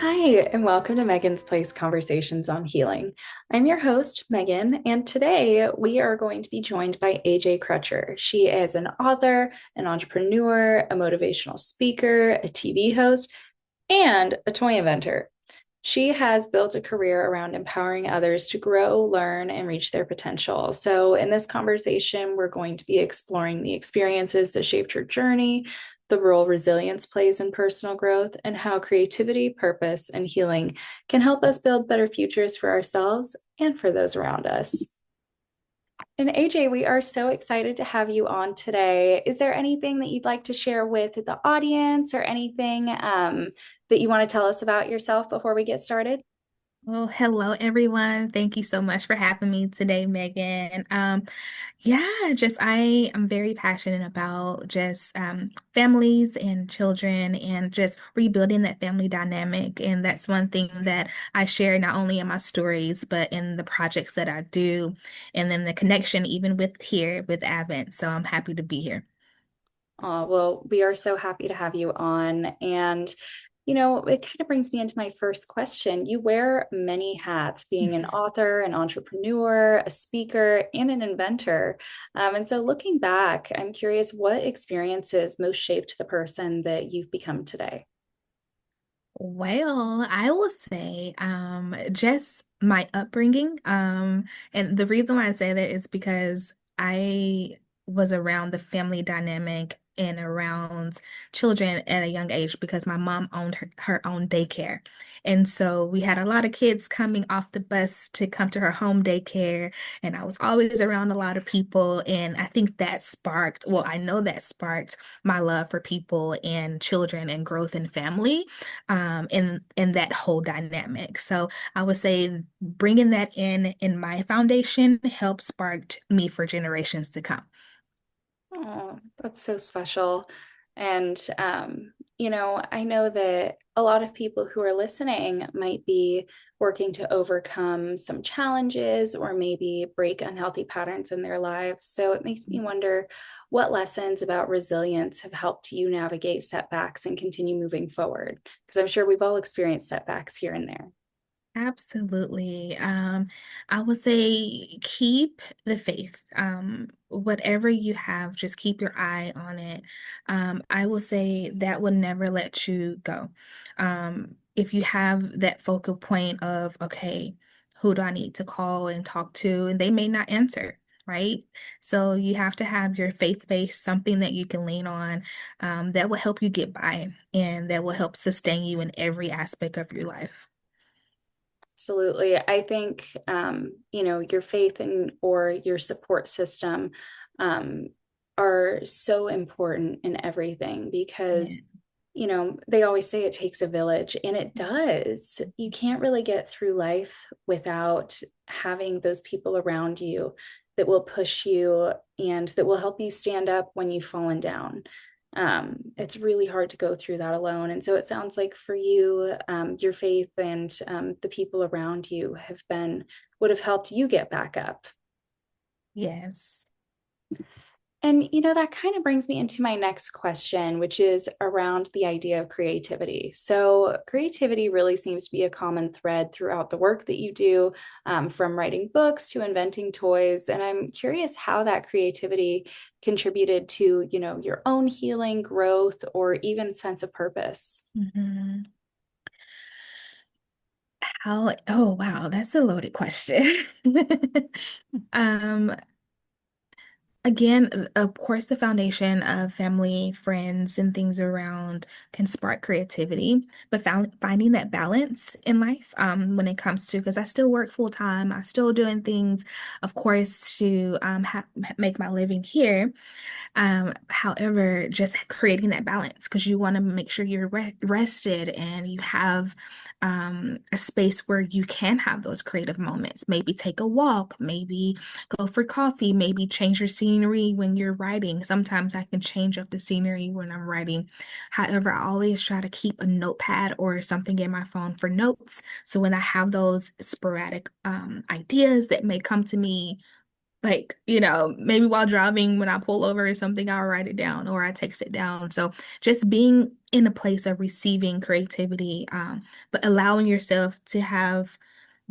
Hi, and welcome to Megan's Place Conversations on Healing. I'm your host, Megan, and today we are going to be joined by AJ Crutcher. She is an author, an entrepreneur, a motivational speaker, a TV host, and a toy inventor. She has built a career around empowering others to grow, learn, and reach their potential. So, in this conversation, we're going to be exploring the experiences that shaped her journey, the role resilience plays in personal growth, and how creativity, purpose, and healing can help us build better futures for ourselves and for those around us. And AJ, we are so excited to have you on today. Is there anything that you'd like to share with the audience or anything that you want to tell us about yourself before we get started? Well, hello everyone. Thank you so much for having me today, Megan. Just I am very passionate about just families and children and just rebuilding that family dynamic. And that's one thing that I share not only in my stories, but in the projects that I do, and then the connection even with here with Advent. So I'm happy to be here. Well, we are so happy to have you on. And, it kind of brings me into my first question. You wear many hats, being an author, an entrepreneur, a speaker, and an inventor. And so, looking back, I'm curious what experiences most shaped the person that you've become today? Well, I will say, just my upbringing. And the reason why I say that is because I was around the family dynamic and around children at a young age because my mom owned her own daycare. And so we had a lot of kids coming off the bus to come to her home daycare. And I was always around a lot of people. And I think that sparked, well, I know that sparked my love for people and children and growth and family in that whole dynamic. So I would say bringing that in my foundation helped spark me for generations to come. Oh, that's so special. And, I know that a lot of people who are listening might be working to overcome some challenges or maybe break unhealthy patterns in their lives. So it makes me wonder what lessons about resilience have helped you navigate setbacks and continue moving forward? Because I'm sure we've all experienced setbacks here and there. Absolutely. I would say keep the faith. Whatever you have, just keep your eye on it. I will say that will never let you go. If you have that focal point of, okay, who do I need to call and talk to? And they may not answer, right? So you have to have your faith base, something that you can lean on, that will help you get by and that will help sustain you in every aspect of your life. Absolutely. I think, your faith and or your support system um, are so important in everything Yeah. because, they always say it takes a village, and it does. You can't really get through life without having those people around you that will push you and that will help you stand up when you've fallen down. It's really hard to go through that alone. And so it sounds like for you, your faith and the people around you would have helped you get back up. Yes. And, that kind of brings me into my next question, which is around the idea of creativity. So, creativity really seems to be a common thread throughout the work that you do, from writing books to inventing toys. And I'm curious how that creativity contributed to, your own healing, growth, or even sense of purpose. Hmm. Oh wow, that's a loaded question. Um, Again, of course, the foundation of family, friends, and things around can spark creativity, but finding that balance in life, when it comes to, because I still work full time, I still doing things, of course, to make my living here. However, just creating that balance because you want to make sure you're rested and you have a space where you can have those creative moments. Maybe take a walk, maybe go for coffee, maybe change your scenery when you're writing. Sometimes I can change up the scenery when I'm writing. However, I always try to keep a notepad or something in my phone for notes. So when I have those sporadic ideas that may come to me Like, maybe while driving, when I pull over or something, I'll write it down or I text it down. So just being in a place of receiving creativity, but allowing yourself to have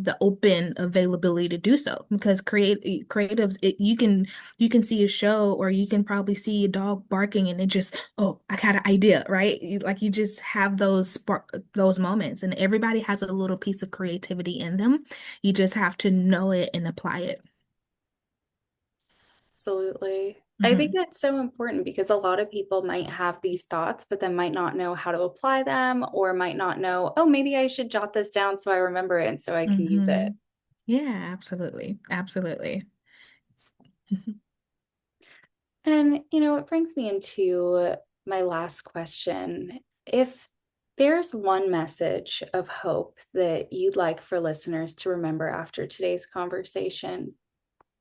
the open availability to do so, because creatives, you can see a show, or you can probably see a dog barking and it just, oh, I got an idea, right? Like, you just have those moments, and everybody has a little piece of creativity in them. You just have to know it and apply it. Absolutely. I think Hmm. that's so important because a lot of people might have these thoughts, but then might not know how to apply them or might not know, oh, maybe I should jot this down so I remember it and so I can use it. Hmm. Yeah, absolutely. Absolutely. And, it brings me into my last question. If there's one message of hope that you'd like for listeners to remember after today's conversation,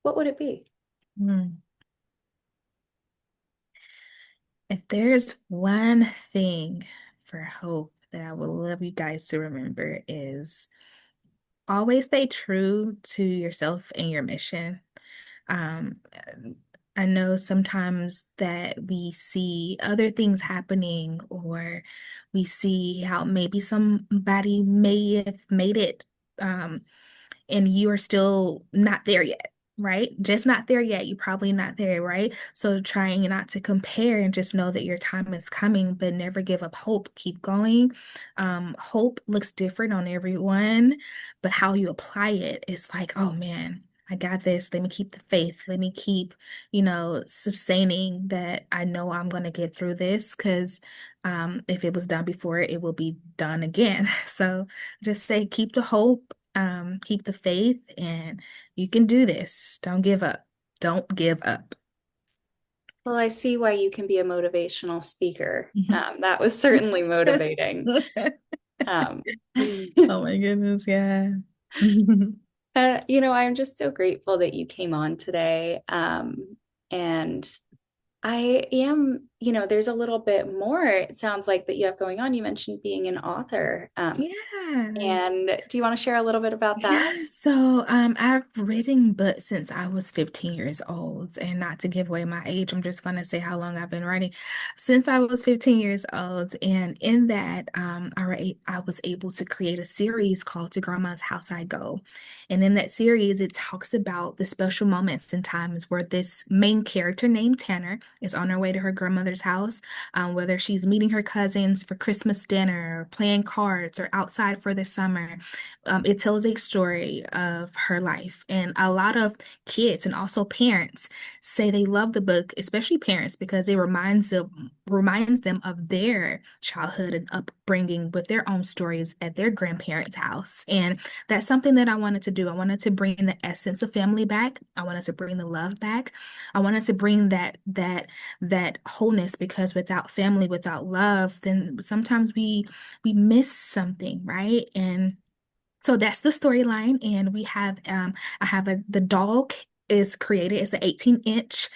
what would it be? Mm. If there's one thing for hope that I would love you guys to remember, is always stay true to yourself and your mission. Um, I know sometimes that we see other things happening, or we see how maybe somebody may have made it, um, and you are still not there yet, right? Just not there yet. You're probably not there, right? So trying not to compare, and just know that your time is coming, but never give up hope. Keep going. Hope looks different on everyone, but how you apply it is like, oh man, I got this. Let me keep the faith. Let me keep, sustaining that. I know I'm going to get through this, because if it was done before, it will be done again. So just say, keep the hope, keep the faith, and you can do this. Don't give up. Don't give up. Well, I see why you can be a motivational speaker. Mhm. That was certainly motivating. Um, Oh my goodness, yeah. I'm just so grateful that you came on today. And I am, there's a little bit more, it sounds like that you have going on. You mentioned being an author. Yeah. And do you want to share a little bit about that? Yeah, so I've written books since I was 15 years old. And not to give away my age, I'm just gonna say how long I've been writing. Since I was 15 years old. And in that, I was able to create a series called To Grandma's House I Go. And in that series, it talks about the special moments and times where this main character named Tanner is on her way to her grandmother's house, whether she's meeting her cousins for Christmas dinner, or playing cards, or outside for the summer. It tells a story of her life. And a lot of kids, and also parents, say they love the book, especially parents, because it reminds them of their childhood and upbringing with their own stories at their grandparents' house. And that's something that I wanted to do. I wanted to bring the essence of family back. I wanted to bring the love back. I wanted to bring that wholeness, because without family, without love, then sometimes we miss something, right? And so that's the storyline. And we have I have the doll is created. It's an 18-inch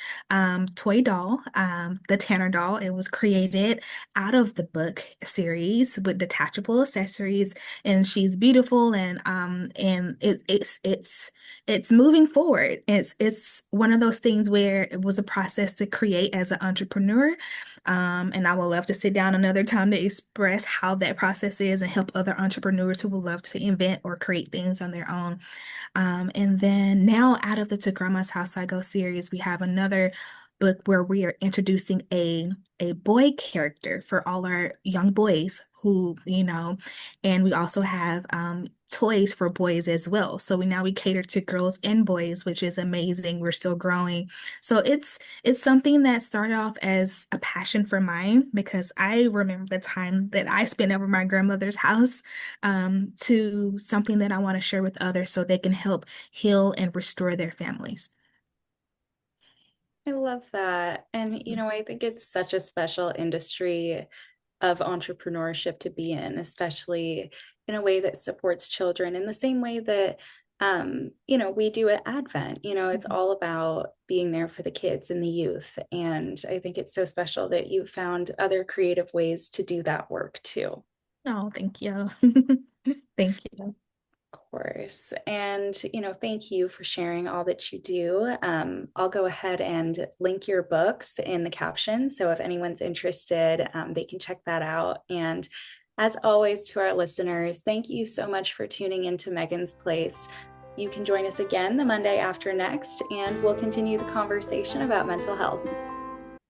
toy doll, the Tanner doll. It was created out of the book series with detachable accessories, and she's beautiful. And it's moving forward. It's one of those things where it was a process to create as an entrepreneur. And I would love to sit down another time to express how that process is, and help other entrepreneurs who would love to invent or create things on their own. And then now, out of the To Grandma's House I Go series, we have another book where we are introducing a boy character for all our young boys who, and we also have toys for boys as well. So we cater to girls and boys, which is amazing. We're still growing. So it's something that started off as a passion for mine, because I remember the time that I spent over my grandmother's house, to something that I want to share with others so they can help heal and restore their families. I love that. And, I think it's such a special industry of entrepreneurship to be in, especially in a way that supports children in the same way that, we do at Advent. It's Mhm. all about being there for the kids and the youth. And I think it's so special that you found other creative ways to do that work too. Oh, thank you. Thank you. course. And, thank you for sharing all that you do. I'll go ahead and link your books in the caption. So if anyone's interested, they can check that out. And as always, to our listeners, thank you so much for tuning into Meghan's Place. You can join us again the Monday after next, and we'll continue the conversation about mental health.